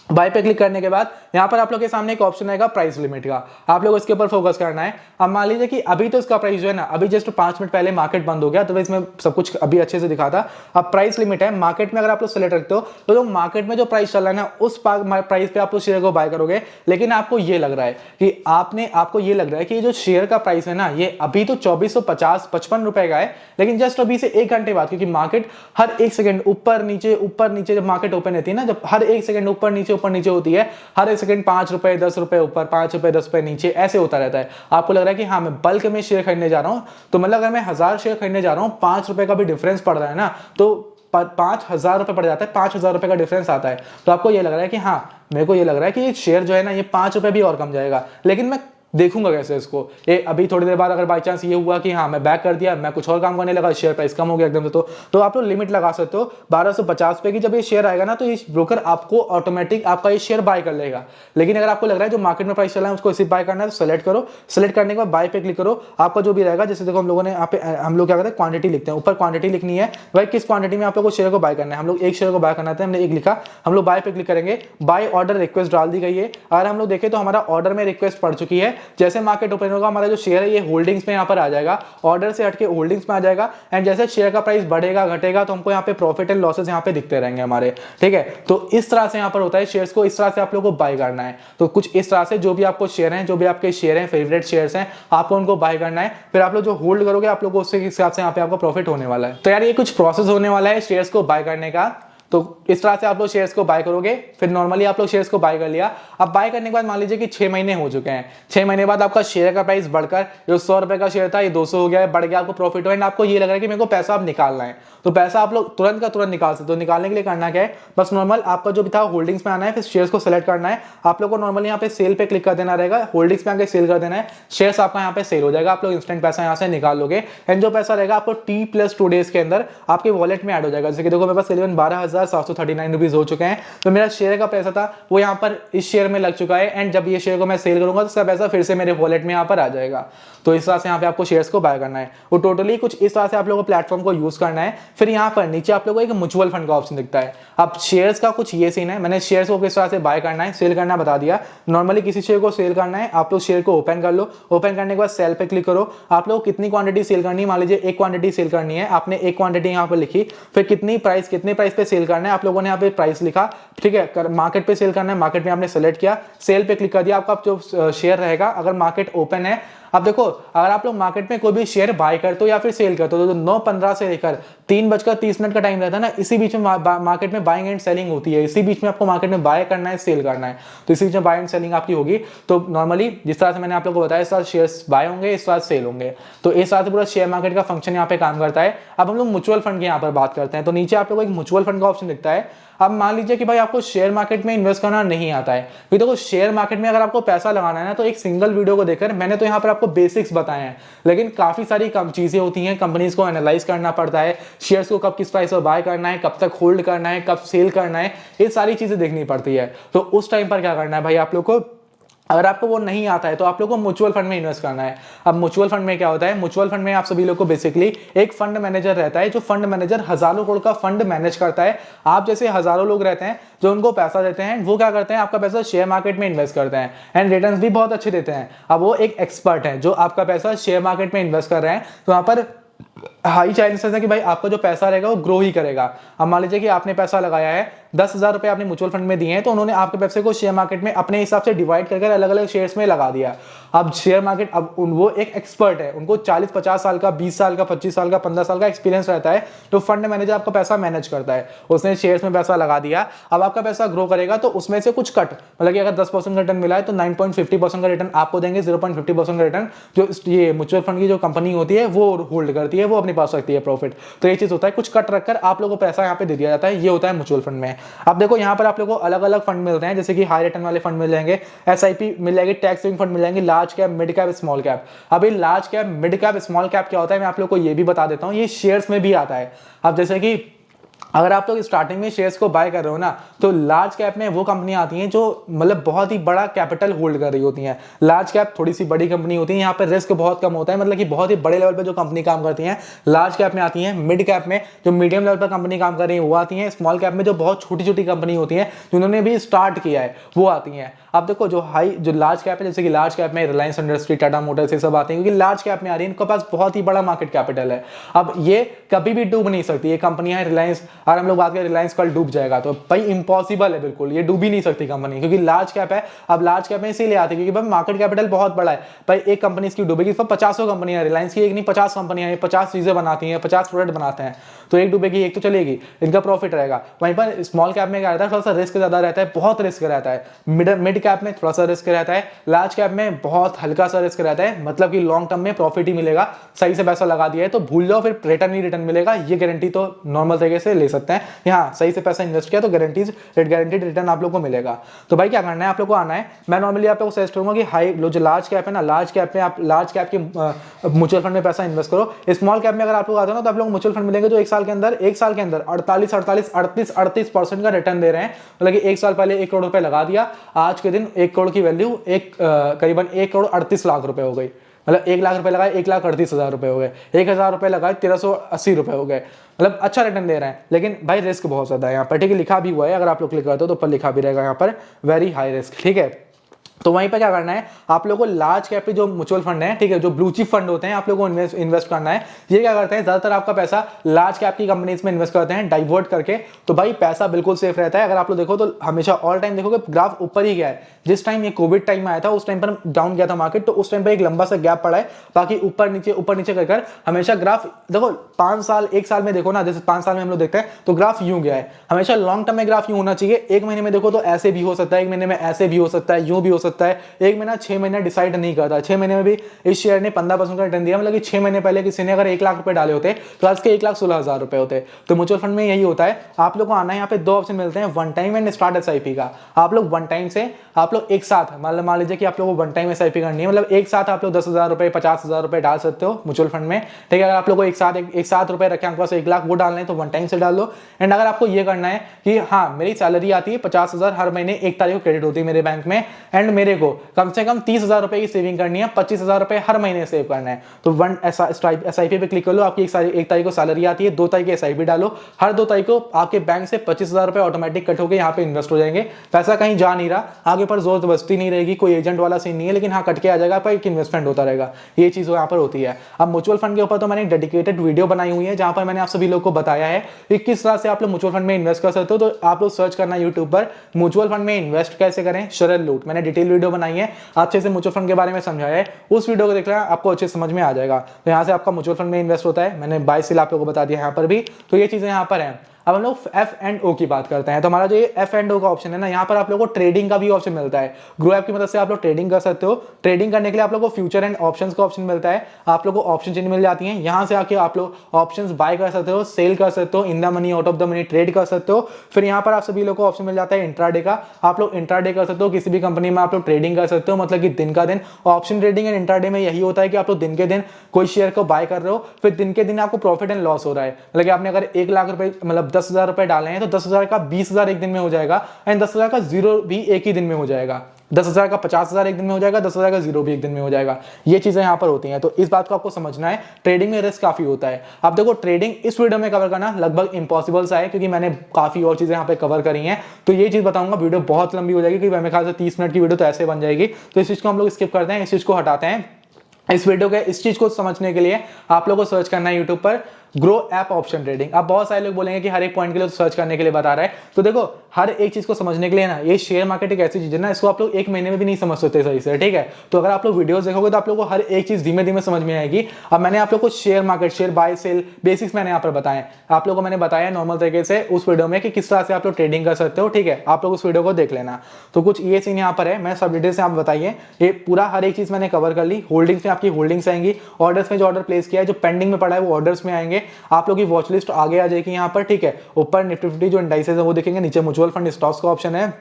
बाय पे क्लिक करने के बाद यहाँ पर आप लोग के सामने एक ऑप्शन आएगा प्राइस लिमिट का, आप लोग इसके ऊपर फोकस करना है। अब मान लीजिए कि अभी तो इसका प्राइस जो है ना, अभी जस्ट 5 मिनट पहले मार्केट बंद हो गया, तो इसमें सब कुछ अभी अच्छे से दिखा था। अब प्राइस लिमिट है मार्केट में, अगर आप लोग सेलेक्ट रखते हो तो जो मार्केट में जो प्राइस चल रहा है ना, उस प्राइस पे आप लोग शेयर को बाय करोगे। लेकिन आपको ये लग रहा है कि आपको ये लग रहा है कि जो शेयर का प्राइस है ना, ये अभी तो 2450-55 रुपए का है, लेकिन जस्ट अभी से 1 घंटे बाद, क्योंकि मार्केट हर 1 सेकंड ऊपर नीचे जब मार्केट ओपन रहती है ना, जब हर 1 सेकंड ऊपर नीचे होती है, हर एक सेकंड 5 रुपए 10 रुपए ऊपर, 5 रुपए 10 रुपए नीचे, ऐसे होता रहता है। आपको लग रहा है कि हाँ, मैं बल्क में शेयर खरीदने जा रहा हूं, तो मतलब अगर मैं 1000 शेयर खरीदने जा रहा हूं, 5 रुपए का भी डिफरेंस पड़ रहा है ना, तो 5000 रुपए पड़ जाता है, 5000 रुपए का डिफरेंस आता है। तो आपको ये लग रहा है कि हाँ, मेरे को ये लग रहा है कि शेयर जो है ना, ये 5 रुपए भी और कम जाएगा, लेकिन मैं देखूंगा कैसे इसको। ये अभी थोड़ी देर बाद अगर बाई चांस ये हुआ कि हाँ, मैं बैक कर दिया, मैं कुछ और काम करने लगा, शेयर प्राइस कम हो गया एकदम से, तो आप लोग लिमिट लगा सकते हो 1250 पे की। जब ये शेयर आएगा ना, तो ये ब्रोकर आपको ऑटोमेटिक आपका ये शेयर बाय कर लेगा। लेकिन अगर आपको लग रहा है जो मार्केट में प्राइस चल रहा है उसको इसी बाय करना है, तो सेलेक्ट करो। सेलेक्ट करने के बाद बाय पे क्लिक करो, आपका जो भी रहेगा, जैसे देखो हम लोगों ने यहाँ पे, हम लोग क्या करते हैं, क्वांटिटी लिखते हैं, ऊपर क्वांटिटी लिखनी है भाई, किस क्वांटिटी में आप लोग को शेयर को बाय करना है। हम लोग एक शेयर को बाय करना था, हमने एक लिखा, हम लोग बाय पे क्लिक करेंगे। बाय ऑर्डर रिक्वेस्ट डाल दी गई है। अगर हम लोग देखें तो हमारा ऑर्डर में रिक्वेस्ट पड़ चुकी है। जैसे मार्केट ओपन होगा, हमारा जो शेयर है ये होल्डिंग्स में यहाँ पर आ जाएगा, ऑर्डर से हटके होल्डिंग्स में आ जाएगा। एंड जैसे शेयर का प्राइस बढ़ेगा घटेगा, तो हमको यहाँ पे प्रॉफिट एंड लॉसेस यहाँ पे दिखते रहेंगे हमारे, ठीक है। तो इस तरह से यहाँ पर होता है, शेयर्स को इस तरह से आप लोगों को बाय करना है। तो कुछ इस तरह से जो भी आपको शेयर हैं, जो भी आपके शेयर हैं, फेवरेट शेयर्स हैं, आपको उनको बाय करना है। फिर आप लोग जो होल्ड करोगे, आप लोग को उसके हिसाब से यहाँ पे आपको प्रॉफिट होने वाला है। तो यार ये कुछ प्रोसेस होने वाला है शेयर्स को बाय करने का। तो इस तरह से आप लोग शेयर्स को बाय करोगे। फिर नॉर्मली आप लोग शेयर्स को बाय कर लिया। अब बाय करने के बाद मान लीजिए कि 6 महीने हो चुके हैं, 6 महीने बाद आपका शेयर का प्राइस बढ़कर जो 100 रुपए का शेयर था ये 200 हो गया है, बढ़ गया, आपको प्रॉफिट हुआ एंड आपको ये लग रहा है कि मेरे को पैसा अब निकालना है, तो पैसा आप लोग तुरंत का तुरंत निकाल सकते हो। निकालने के लिए करना क्या है, बस नॉर्मल आपका जो भी था होल्डिंग्स में आना है, फिर शेयर्स को सेलेक्ट करना है। आप लोग को नॉर्मली यहाँ पे सेल पे क्लिक कर देना रहेगा, होल्डिंग्स में आके सेल कर देना है, शेयर्स आपका यहाँ पे सेल हो जाएगा, आप लोग इंस्टेंट पैसा यहाँ से निकाल लोगे एंड जो पैसा रहेगा आपको T+2 डेज के अंदर आपके वॉलेट में ऐड हो जाएगा। जैसे कि देखो मेरे पास 12,739 रुपीज हो चुके हैं, तो मेरा शेयर का पैसा था वो यहाँ पर इस शेयर में लग चुका है एंड जब ये शेयर को मैं सेल करूंगा तो उसका पैसा फिर से मेरे वॉलेट में यहाँ पर आ जाएगा। तो इस तरह से यहाँ पे आपको शेयर्स को बाय करना है। वो टोटली कुछ इस तरह से आप लोगों को प्लेटफॉर्म को यूज करना है। फिर यहाँ पर नीचे आप लोगों को एक म्यूचुअल फंड का ऑप्शन दिखता है। अब शेयर्स का कुछ ये सीन है, मैंने शेयर्स को किस तरह से बाय करना है, सेल करना बता दिया। नॉर्मली किसी शेयर को सेल करना है, आप लोग शेयर को ओपन कर लो, ओपन करने के बाद सेल पे क्लिक करो। आप लोग कितनी क्वांटिटी सेल करनी है, मान लीजिए एक क्वांटिटी सेल करनी है, आपने एक क्वांटिटी यहाँ पर लिखी, फिर कितने प्राइस पे सेल करना है, आप लोगों ने यहाँ पे प्राइस लिखा, ठीक है। मार्केट पे सेल करना है, मार्केट में आपने सेलेक्ट किया, सेल पे क्लिक कर दिया, आपका जो शेयर रहेगा अगर मार्केट ओपन है। अब देखो अगर आप लोग मार्केट में कोई भी शेयर बाय करते हो या फिर सेल करते हो तो 9:15 से लेकर 3:30 का टाइम रहता है ना, इसी बीच में मार्केट में बाइंग एंड सेलिंग होती है। इसी बीच में आपको मार्केट में बाय करना है, सेल करना है, तो इसी बीच में बाय एंड सेलिंग आपकी होगी। तो नॉर्मली जिस तरह से मैंने आप लोगों को बताया इस तरह शेयर्स बाय होंगे, इस तरह सेल होंगे। तो इस तरह से पूरा शेयर मार्केट का फंक्शन यहाँ पे काम करता है। अब हम लोग म्यूचुअल फंड की यहाँ पर बात करते हैं। तो नीचे आप लोगों को एक म्यूचुअल फंड का ऑप्शन दिखता है। अब मान लीजिए कि भाई आपको शेयर मार्केट में इन्वेस्ट करना नहीं आता है, क्योंकि देखो शेयर मार्केट में अगर आपको पैसा लगाना है ना, तो एक सिंगल वीडियो को देखकर मैंने तो यहाँ पर आपको बेसिक्स बताए हैं, लेकिन काफी सारी कम चीजें होती हैं। कंपनीज को एनालाइज करना पड़ता है, शेयर्स को कब किस प्राइस पर बाय करना है, कब तक होल्ड करना है, कब सेल करना है, ये सारी चीजें देखनी पड़ती है। तो उस टाइम पर क्या करना है भाई, आप लोग को अगर आपको वो नहीं आता है तो आप लोगों को म्यूचुअल फंड में इन्वेस्ट करना है। अब म्यूचुअल फंड में क्या होता है, म्यूचुअल फंड में आप सभी लोग को बेसिकली एक फंड मैनेजर रहता है, जो फंड मैनेजर हजारों करोड़ का फंड मैनेज करता है। आप जैसे हजारों लोग रहते हैं जो उनको पैसा देते हैं, वो क्या करते हैं, आपका पैसा शेयर मार्केट में इन्वेस्ट करते हैं एंड रिटर्न्स भी बहुत अच्छे देते हैं। अब वो एक एक्सपर्ट है जो आपका पैसा शेयर मार्केट में इन्वेस्ट कर रहे हैं, तो वहां पर हाई चांसेस है कि भाई आपका जो पैसा रहेगा वो ग्रो ही करेगा। अब मान लीजिए कि आपने पैसा लगाया है, 10,000 रुपए आपने म्यूचुअल फंड में दिए हैं, तो उन्होंने आपके पैसे को शेयर मार्केट में अपने हिसाब से डिवाइड करके अलग अलग शेयर्स में लगा दिया। अब शेयर मार्केट, अब वो एक एक्सपर्ट है, उनको 40-50 साल का, 20 साल का, 25 साल का, 15 साल का एक्सपीरियंस रहता है। तो फंड मैनेजर आपका पैसा मैनेज करता है, उसने शेयर्स में पैसा लगा दिया। अब आपका पैसा ग्रो करेगा तो उसमें से कुछ कट, मतलब कि अगर 10% का रिटर्न मिला है तो 9.50% का रिटर्न आपको देंगे, 0.50% का रिटर्न जो ये म्यूचुअल फंड की जो कंपनी होती है वो होल्ड करती है, वो अपने पास रखती है प्रॉफिट। तो ये चीज होता है, कुछ कट रखकर आप लोगों को पैसा यहाँ पे दे दिया जाता है। ये होता है म्यूचुअल फंड में। अब देखो यहाँ पर आप लोगों को अलग अलग फंड मिलते हैं, जैसे कि हाई रिटर्न वाले फंड मिल जाएंगे, SIP मिल जाएगी, टैक्स सेविंग फंड मिल जाएंगे, large cap, mid cap, small cap. अभी large cap, mid cap, small cap क्या होता है मैं आप लोग को ये भी बता देता हूँ। ये शेयर्स में भी आता है। अब जैसे कि अगर आप लोग स्टार्टिंग में शेयर्स को बाय कर रहे हो ना, तो लार्ज कैप में वो कंपनियां आती हैं जो मतलब बहुत ही बड़ा कैपिटल होल्ड कर रही होती हैं। लार्ज कैप थोड़ी सी बड़ी कंपनी होती है, यहाँ पर रिस्क बहुत कम होता है, मतलब कि बहुत ही बड़े लेवल पे जो कंपनी काम करती हैं लार्ज कैप में आती हैं। मिड कैप में जो मीडियम लेवल पर कंपनी काम कर रही है वो आती है। स्मॉल कैप में जो बहुत छोटी छोटी कंपनी होती है जिन्होंने भी स्टार्ट किया है वो आती हैं। अब देखो जो लार्ज कैप है, जैसे कि लार्ज कैप में रिलायंस इंडस्ट्री, टाटा मोटर्स, ये सब आते हैं, क्योंकि लार्ज कैप में आ रही है, इनके पास बहुत ही बड़ा मार्केट कैपिटल है। अब ये कभी भी डूब नहीं सकती, ये कंपनियां हैं रिलायंस, अगर हम लोग बात करें रिलायंस कल डूब जाएगा तो भाई इंपॉसिबल है, बिल्कुल ये डूब ही नहीं सकती कंपनी, क्योंकि लार्ज कैप है। अब लार्ज कैप में इसीलिए आती है क्योंकि भाई मार्केट कैपिटल बहुत बड़ा है। भाई एक कंपनी इसकी डूबेगी, इस पर 50 कंपनियां, रिलायंस की एक नहीं 50 कंपनियां हैं, 50 चीजें बनाती हैं, 50 प्रोडक्ट बनाते हैं, तो एक डूबेगी एक तो चलेगी, इनका प्रॉफिट रहेगा। वहीं पर स्मॉल कैप में क्या रहता है, थोड़ा सा रिस्क ज्यादा रहता है, बहुत रिस्क रहता है। मिड कैप में थोड़ा सा रिस्क रहता है, लार्ज कैप में बहुत हल्का सा रिस्क रहता है, मतलब कि लॉन्ग टर्म में प्रॉफिट ही मिलेगा। सही से पैसा लगा दिया है तो भूल जाओ, फिर रिटर्न ही रिटर्न मिलेगा, ये गारंटी तो नॉर्मल तरीके से ले सकते हैं। यहाँ सही से पैसा इन्वेस्ट किया तो गारंटीड रिटर्न आप लोग को मिलेगा। तो भाई क्या करना है, आप लोग को आना है, मैं नॉर्मली आप लोग को सजेस्ट करूंगा कि हाई जो लार्ज कैप है ना, लार्ज कैप में आप लार्ज कैप के म्यूचुअल फंड में पैसा इन्वेस्ट करो। स्मॉल कैप में अगर आप लोग आते हो ना तो आप लोग म्यूचुअल फंड मिलेंगे जो एक साल के अंदर 38% का रिटर्न दे रहे हैं। मतलब कि एक साल पहले 1 करोड़ रुपए लगा दिया, आज के दिन 1 करोड़ की वैल्यू करीबन 1,38,00,000 रुपए हो गई। मतलब 1 लाख रुपए लगाए 1,38,000 रुपए हो गए, 1,000 रुपए लगाए 1,380 रुपए हो गए। मतलब अच्छा रिटर्न दे रहे हैं, लेकिन भाई रिस्क बहुत ज्यादा है यहाँ पर, ठीक है, लिखा भी हुआ है, अगर आप लोग क्लिक करते हो तो ऊपर लिखा भी रहेगा यहाँ पर वेरी हाई रिस्क, ठीक है। तो वहीं पे क्या करना है, आप लोगों को लार्ज कैप पे जो म्यूचुअल फंड है, ठीक है, जो ब्लू चिप फंड होते हैं, आप लोगों को इन्वेस्ट करना है। ये क्या करते हैं, ज्यादातर आपका पैसा लार्ज कैप की कंपनीज में इन्वेस्ट करते हैं डाइवर्ट करके। तो भाई पैसा बिल्कुल सेफ रहता है। अगर आप लोग देखो तो हमेशा ऑल टाइम देखोगे ग्राफ ऊपर ही गया है। जिस टाइम ये कोविड टाइम में आया था उस टाइम पर डाउन गया था मार्केट, तो उस टाइम पर एक लंबा सा गैप पड़ा है। बाकी ऊपर नीचे कर हमेशा ग्राफ देखो 5 साल 1 साल में देखो ना, जैसे 5 साल में हम लोग देखते हैं तो ग्राफ यूं गया है। हमेशा लॉन्ग टर्म में ग्राफ यूं होना चाहिए। एक महीने में देखो तो ऐसे भी हो सकता है, एक महीने में ऐसे भी हो सकता है, यूं भी हो सकता है। एक महीना 6 महीने डिसाइड नहीं करता। 6 महीने में भी इस शेयर ने 15% का रिटर्न दिया, मतलब कि 6 महीने पहले किसी ने अगर 1 लाख रुपए डाले होते तो आज के 1,16,000 रुपए होते। तो म्यूचुअल फंड में यही होता है। आप लोग को आना है, यहाँ पे 2 ऑप्शन मिलते हैं, one time and start SIP का। आप लोग वन टाइम से आप लोग एक साथ मतलब मान लीजिए कि आप लोग को वन टाइम एसआईपी करनी है, मतलब एक साथ आप लोग 10,000 रुपए 50,000 रुपए डाल सकते हो म्यूचुअल फंड में, ठीक है। अगर आप लोग को एक साथ रुपए रखे आपके पास 1 लाख वो डालने हैं तो वन टाइम से डाल दो। एंड अगर आपको ये करना है कि हाँ मेरी सैलरी आती है 50,000 हर महीने 1 तारीख को क्रेडिट होती है मेरे बैंक में, एंड मेरे को कम से कम 30,000 रुपए की सेविंग करनी है, 25,000 रुपए हर महीने सेव करना है, तो वन एसआईपी पे क्लिक कर लो। आपकी 1 तारीख को सैलरी आती है, 2 तारीख की एसआईपी डालो। हर 2 तारीख को आपके बैंक से 25,000 रुपए ऑटोमेटिक कट होकर यहाँ पे इन्वेस्ट हो जाएंगे। पैसा कहीं जा नहीं रहा, आगे पर जोर जबरदस्ती नहीं रहेगी, कोई एजेंट वाला सीन नहीं है, लेकिन हाँ कट के आ जाएगा, पर एक इन्वेस्टमेंट होता रहेगा। ये चीज यहाँ पर होती है। अब म्यूचुअल फंड के ऊपर तो मैंने डेडिकेटेड वीडियो बनाई हुई है, जहां पर मैंने आप सभी लोग को बताया है कि किस तरह से आप लोग म्यूचुअल फंड में इन्वेस्ट कर सकते हो। तो आप लोग सर्च करना यूट्यूब पर म्यूचुअल फंड में इन्वेस्ट कैसे करें सरल लूट, मैंने डिटेल वीडियो बनाई है, अच्छे से म्यूचुअल फंड के बारे में समझाया है। उस वीडियो को देख लेना, आपको अच्छे समझ में आ जाएगा। तो यहाँ से आपका म्यूचुअल फंड में इन्वेस्ट होता है, मैंने 22 साल आप लोगों को बता दिया यहाँ पर भी। तो ये चीजें यहाँ पर हैं। अब हम लोग एफ एंड ओ की बात करते हैं। तो हमारा जो ये एफ एंड ओ का ऑप्शन है ना, यहाँ पर आप लोगों को ट्रेडिंग का भी ऑप्शन मिलता है। ग्रो ऐप की मदद से आप लोग ट्रेडिंग कर सकते हो। ट्रेडिंग करने के लिए आप लोग को फ्यूचर एंड ऑप्शंस का ऑप्शन मिलता है। आप लोग को ऑप्शन चेन मिल जाती है, यहाँ से आके आप लोग ऑप्शंस बाय कर सकते हो, सेल कर सकते हो, in the money out of the money trade कर सकते हो। फिर यहाँ पर आप सभी लोग को ऑप्शन मिल जाता है इंट्राडे का। आप लोग इंट्राडे कर सकते हो, किसी भी कंपनी में आप लोग ट्रेडिंग कर सकते हो, मतलब कि दिन का दिन। ऑप्शन ट्रेडिंग एंड इंट्राडे में यही होता है कि आप लोग दिन के दिन कोई शेयर को बाय कर रहे हो, फिर दिन के दिन आपको प्रॉफिट एंड लॉस हो रहा है। मतलब कि आपने अगर 1 लाख रुपए मतलब 10,000 रुपए डाले तो 10,000 का 20,000 एक दिन में हो जाएगा, एंड 10,000 का जीरो भी एक ही दिन में हो जाएगा। 10,000 का 50,000 एक दिन में हो जाएगा, 10,000 का जीरो भी एक दिन में हो जाएगा। ये चीजें यहाँ पर होती हैं। तो इस बात को आपको समझना है, ट्रेडिंग में रिस्क काफी होता है। अब देखो ट्रेडिंग इस वीडियो में कवर करना लगभग इम्पॉसिबल सा है, क्योंकि मैंने काफी और चीजें यहाँ पे कवर करी हैं। तो ये चीज बताऊंगा, वीडियो बहुत लंबी हो जाएगी, क्योंकि मेरे ख्याल से 30 मिनट की वीडियो तो ऐसे बन जाएगी। तो इस चीज को हम लोग स्किप करते हैं, इस चीज को हटाते हैं। इस वीडियो के इस चीज को समझने के लिए आप लोगों को सर्च करना है यूट्यूब पर ग्रो ऐप ऑप्शन ट्रेडिंग। अब बहुत सारे लोग बोलेंगे कि हर एक पॉइंट के लिए सर्च करने के लिए बता रहा है। तो देखो हर एक चीज को समझने के लिए ना, ये शेयर मार्केट एक ऐसी चीज है ना, इसको आप लोग 1 महीने में भी नहीं समझ सकते सही से, ठीक है। तो अगर आप लोग वीडियोस देखोगे तो आप लोग को हर एक चीज धीमे धीमे समझ में आएगी। अब मैंने आप लोग को share market, share buy sell basics मैंने यहाँ पर बताए, आप लोग को मैंने बताया नॉर्मल तरीके से उस वीडियो में कि किस तरह से आप लोग ट्रेडिंग कर सकते हो, ठीक है। आप लोग उस वीडियो को देख लेना। तो कुछ ये सीन यहाँ पर है, मैं सब डिटेल से आप बताइए, ये पूरा हर एक चीज मैंने कवर कर ली। होल्डिंग्स में आपकी होल्डिंग्स आएंगी, ऑर्डर्स में जो ऑर्डर प्लेस किया है, जो पेंडिंग में पड़ा है वो ऑर्डर्स में आएंगे। आप लोग की वॉच लिस्ट आगे आ जाएगी यहाँ पर, ठीक है। ऊपर निफ्टी 50 जो इंडाइसेस है वो देखेंगे, नीचे म्यूचुअल फंड स्टॉक्स का ऑप्शन है।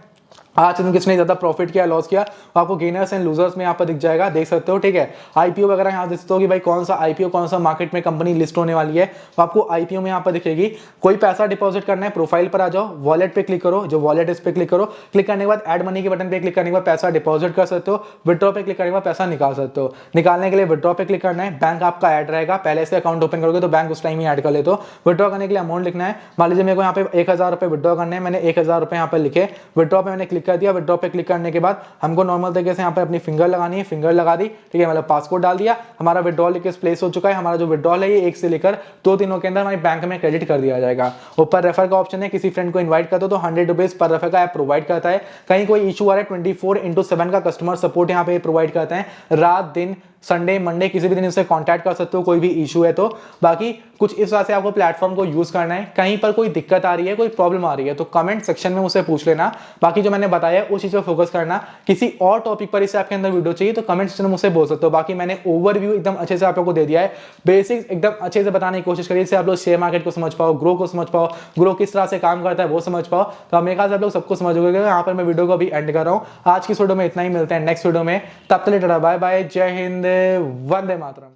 आज दिन किसने ज्यादा प्रॉफिट किया लॉस किया, आपको गेनर्स एंड लूजर्स में यहाँ पर दिख जाएगा, देख सकते हो, ठीक है। आईपीओ वगैरह यहाँ देख सकते हो कि भाई कौन सा आईपीओ, कौन सा मार्केट में कंपनी लिस्ट होने वाली है, तो आपको आईपीओ में यहाँ पर दिखेगी। कोई पैसा डिपॉजिट करना है, प्रोफाइल पर आ जाओ, वॉलेट पे क्लिक करो, जो वॉलेट इस पे क्लिक करो। क्लिक करने के बाद ऐड मनी के बटन पे क्लिक करने के बाद पैसा डिपॉजिट कर सकते हो। विड्रॉ पे क्लिक करने के बाद पैसा निकाल सकते हो। निकालने के लिए विड्रॉ पे क्लिक करना है, बैंक आपका ऐड रहेगा, पहले से अकाउंट ओपन करोगे तो बैंक उस टाइम ही ऐड कर लेते हो। विड्रॉ करने के लिए अमाउंट लिखना है, मान लीजिए मेरे को यहाँ पे 1,000 रुपए विड्रॉ करने हैं, मैंने 1,000 रुपए यहाँ पर लिखे, विड्रॉ पे मैंने क्लिक कर दिया। विड्रॉ पे करने के बाद हमको नॉर्मल तरीके से यहाँ पे अपनी फिंगर लगानी है, फिंगर लगा दी, ठीक है, मतलब पासपोर्ट डाल दिया, हमारा विड्रॉल प्लेस हो चुका है। हमारा जो विड्रॉल है ये 1 से लेकर 2 दिनों के अंदर हमारे बैंक में क्रेडिट कर दिया जाएगा। ऊपर रेफर का ऑप्शन है, किसी फ्रेंड को इन्वाइट कर दो तो 100 रुपीज पर रेफर का ऐप प्रोवाइड करता है। कहीं कोई इशू आ रहा है 24/7 का कस्टमर सपोर्ट यहाँ पे प्रोवाइड करते हैं, रात दिन संडे मंडे किसी भी दिन इससे कांटेक्ट कर सकते हो, कोई भी इशू है तो। बाकी कुछ इस तरह से आपको प्लेटफॉर्म को यूज करना है। कहीं पर कोई दिक्कत आ रही है, कोई प्रॉब्लम आ रही है तो कमेंट सेक्शन में मुझसे पूछ लेना। बाकी जो मैंने बताया उस चीज पर फोकस करना। किसी और टॉपिक पर इससे आपके अंदर वीडियो चाहिए तो कमेंट सेक्शन में मुझसे बोल सकते हो। बाकी मैंने ओवरव्यू एकदम अच्छे से आप लोगों को दे दिया है, बेसिक्स एकदम अच्छे से बताने की कोशिश करिए, इससे आप लोग शेयर मार्केट को समझ पाओ, ग्रो को समझ पाओ, ग्रो किस तरह से काम करता है वो समझ पाओ। तो मेरे ख्याल से आप लोग सबको समझ गए। यहाँ पर मैं वीडियो को अभी एंड कर रहा हूँ। आज की वीडियो में इतना ही, मिलते हैं नेक्स्ट वीडियो में, तब तक बाय बाय, जय हिंद, वंदे मातरम।